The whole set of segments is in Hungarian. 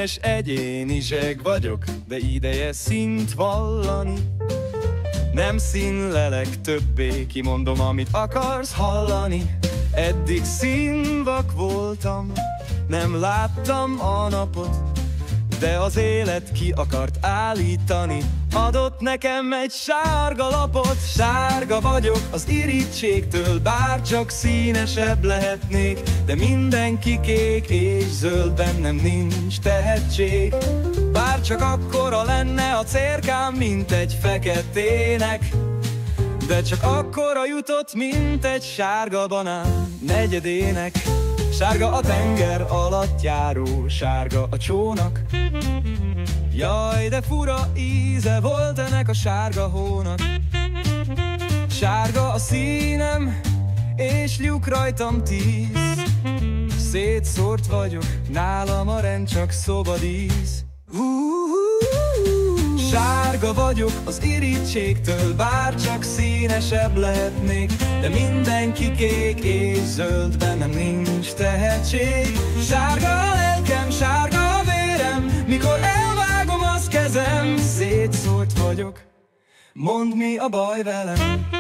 színes egyéni zseg vagyok, de ideje színt vallani. Nem színlelek többé, kimondom, amit akarsz hallani. Eddig színvak voltam, nem láttam a napot, de az élet ki akart állítani. Adott nekem egy sárga lapot. Sárga vagyok az irítségtől, bár csak színesebb lehetnék, de mindenki kék és zöld, bennem nincs tehetség. Bár csak akkora lenne a cérkám, mint egy feketének, de csak akkora jutott, mint egy sárga banán negyedének. Sárga a tenger alatt járó, sárga a csónak. Jaj, de fura íze volt ennek a sárga hónak. Sárga a színem, és lyuk rajtam 10. Szétszórt vagyok, nálam a rend csak szobadíz. Sárga vagyok az irítségtől, bár csak színesebb lehetnék, de mindenki kék és zöld, bennem nincs tehetség. Sárga a lelkem, sárga a vérem, mikor elvágom az kezem. Szétszórt vagyok, mondd, mi a baj velem.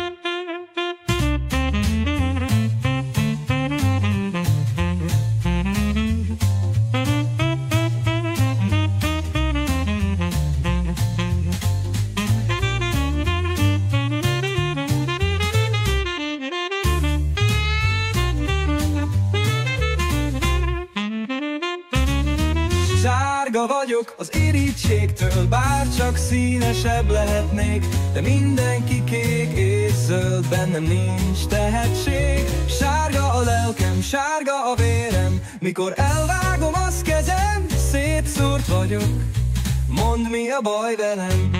Sárga vagyok az irítségtől, bár csak színesebb lehetnék, de mindenki kék és zöld, bennem nincs tehetség. Sárga a lelkem, sárga a vérem, mikor elvágom az kezem. Szétszórt vagyok, mondd, mi a baj velem.